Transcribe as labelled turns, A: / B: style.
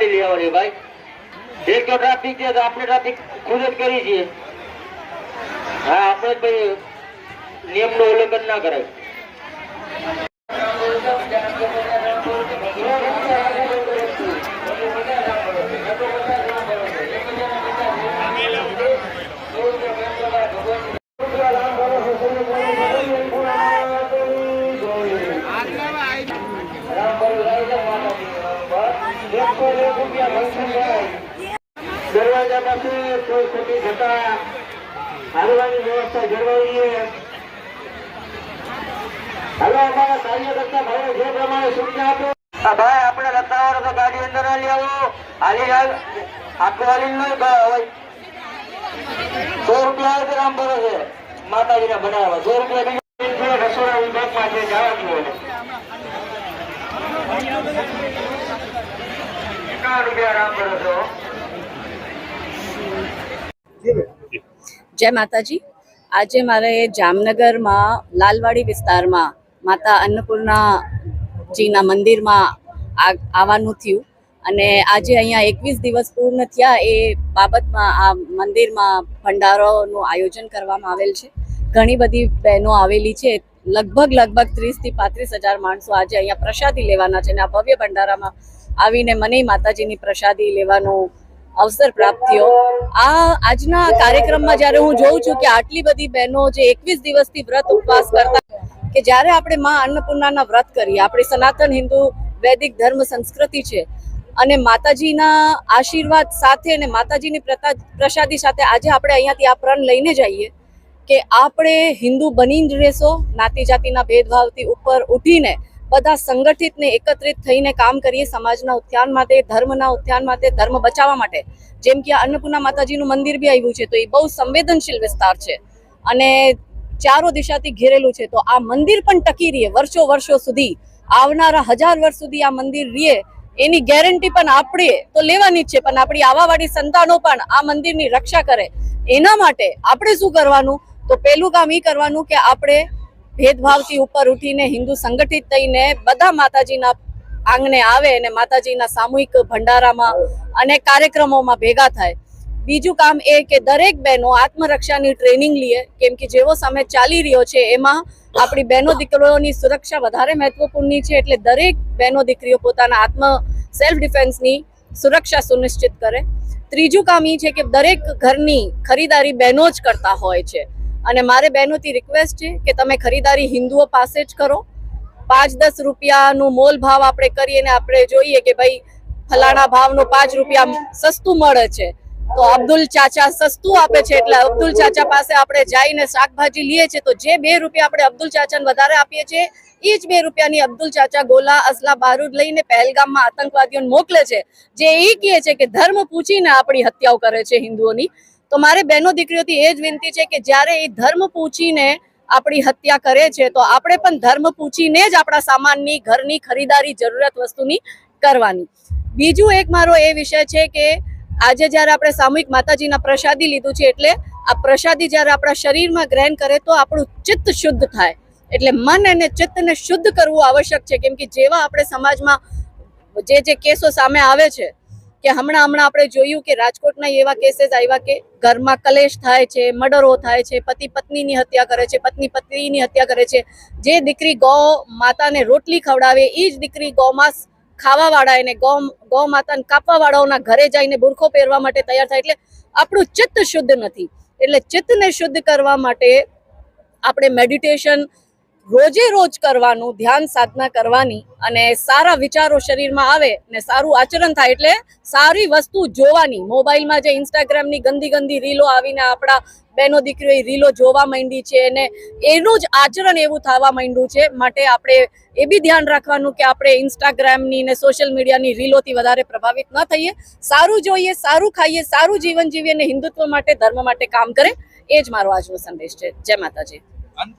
A: गाड़ी ले आवड़ी भाई एक तो ट्रैफिक है तो आपने ट्रैफिक खुद ज करी छे हां आपणे भाई नियम नो उल्लंघन ना करे दरवाजा पास कोई खोटी घटा हालवानी व्यवस्था जळवाई है। हेलो हमारा कार्यकर्ता भाई जो प्रमाणे सूचना आपो भाई अपने रत्नावर तो गाड़ी अंदर ले आओ हाली हाल आखो हाली नो 100 रुपया ग्राम भरो छे माताजी ने बनावा 100 रुपया रसोड़ा विभाग माटे जावा जोए કેટલા રૂપિયા રામ ભરો છો।
B: जय माताजी। आज मारे जामनगर में लालवाड़ी विस्तार में माता अन्नपूर्णा जी ना मंदिर में आवानुं थयुं अने आज अहींया 21 दिवस पूर्ण थया ए बाबत में आ मंदिर में भंडारोनुं आयोजन करवामां आवेल छे। घणी बधी बहनों आवेली छे। लगभग 30 થી 35 हज़ार माणसो आज अहींया प्रसादी लेवाना छे। आ भव्य भंडारा में आवीने मने माताजीनी प्रसादी लेवानो अवसर प्राप्त थयो। आजना कार्यक्रम में ज्यारे हूँ जोऊं छुं कि आटली बधी बहनों जे 21 दिवसथी व्रत उपवास करता कि ज्यारे आपणे मां अन्नपूर्णाना व्रत करीए आपणी सनातन हिंदू वैदिक धर्म संस्कृति छे अने माताजीना आशीर्वाद साथे ने माताजीनी प्रसादी साथे आज आपणे अहींयाथी आ प्रण लईने जईए कि आपणे हिंदू बनी ज रहेशो। नाती जातिना भेदभावथी उपर उठीने બધા સંગઠિત ને એકત્રિત થઈને કામ કરીએ સમાજના ઉત્થાન માટે ધર્મના ઉત્થાન માટે ધર્મ બચાવવા માટે। જેમ કે अन्नपूर्णा માતાજીનું મંદિર બી આવ્યું છે તો એ બહુ સંવેદનશીલ વિસ્તાર છે અને ચારો દિશાથી ઘેરેલું છે તો આ મંદિર પણ ટકી રહે વર્ષો સુધી આવનારા 1000 વર્ષ સુધી આ મંદિર રહે એની ગેરંટી પણ આપણે તો લેવાની જ છે પણ આપણી આવાવાળી સંતાનો પણ આ મંદિરની રક્ષા કરે એના માટે આપણે શું કરવાનું તો પહેલું કામ એ કરવાનું કે આપણે भेदभावथी ऊपर उठीने हिंदू संगठित थईने बधा माताजीना आंगणे आवे अने माताजीना सामूहिक भंडारामां अने कार्यक्रमोमां भेगा थाय। बीजू काम ए के दरेक बहनों आत्मरक्षानी ट्रेनिंग लीए केम के जेवो समय चाली रह्यो छे एमां आपणी बहनों दीकरीओनी सुरक्षा वधारे महत्वपूर्ण छे एटले दरेक बहनों दीकरीओ पोताना आत्म सेल्फ डिफेन्सनी सुरक्षा सुनिश्चित करे। त्रीजू काम ए छे के दरेक घरनी खरीदारी बहनों ज करता होय छे અને મારે બહેનોથી રિક્વેસ્ટ છે કે તમે ખરીદારી હિન્દુઓ પાસે જ કરો। 5-10 રૂપિયાનું મોલ ભાવ આપણે કરીએ ને આપણે જોઈએ કે ભાઈ ફલાણા ભાવનો 5 રૂપિયા સસ્તું મળે છે તો અબ્દુલ ચાચા સસ્તું આપે છે એટલે અબ્દુલ ચાચા પાસે આપણે જઈને શાકભાજી લઈએ છે તો જે 2 રૂપિયા આપણે અબ્દુલ ચાચાને વધારે આપીએ છીએ એ જ 2 રૂપિયાની અબ્દુલ ચાચા ગોલા અસલા બારૂદ લઈને પહેલગામમાં આતંકવાદીઓને મોકલે છે જે એ કહે છે કે ધર્મ પૂછીને આપણી હત્યાઓ કરે છે હિન્દુઓની। तो मारे बहनों दीकरीओथी ए ज विनती है कि ज्यारे ए धर्म पूछीने आपणी हत्या करे छे तो आपणे पण धर्म पूछीने ज आपणा सामाननी घरनी खरीदारी जरूरत वस्तुनी करवानी। बीजू एक मारो ए विषय छे के आजे ज्यारे आपणे सामूहिक माताजीना प्रसादी लीधुं छे एटले आ प्रसादी ज्यारे आपणा शरीरमां ग्रहण करे तो आपणुं चित्त शुद्ध थाय एटले मन अने चित्तने शुद्ध करवुं आवश्यक छे केम के जेवा आपणे समाजमां जे केसो सामे आवे छे કે હમણાં આપણે જોયું કે રાજકોટના એવા કેसेस આવ્યા કે ઘરમાં કલેશ થાય છે મર્ડરો થાય છે પતિ પત્નીની હત્યા કરે છે પત્ની પતિની હત્યા કરે છે જે દીકરી ગૌ માતાને રોટલી ખવડાવે એ જ દીકરી ગૌમાંસ ખાવા વાળા એને ગૌ માતાને કાપવા વાળાઓના ઘરે જઈને બુરખો પહેરવા માટે તૈયાર થાય એટલે આપણું ચિત્ત શુદ્ધ નથી એટલે ચિત્તને શુદ્ધ કરવા માટે આપણે મેડિટેશન रोजे रोज करवानुं ध्यान साधना करवानी अने सारा विचारों शरीर में आवे ने सारू आचरण थाय एटले सारी वस्तु जोवानी। मोबाइल में जे इंस्टाग्राम नी गंदी गंदी रीलो आवीने आपड़ा बहनों दीकरीओ रीलो जोवा मांडी छे ने एनुं ज आचरण एवुं थवा मांड्युं छे माटे आपणे ए बी ध्यान राखवानुं के आपणे इंस्टाग्राम नी ने सोशल मीडिया नी रीलोथी वधारे प्रभावित न थईए। सारू जोईए सारू खाईए सारू जीवन जीवीए ने हिंदुत्व माटे धर्म माटे काम करे ए ज मारो आजनो संदेश छे। जय माताजी।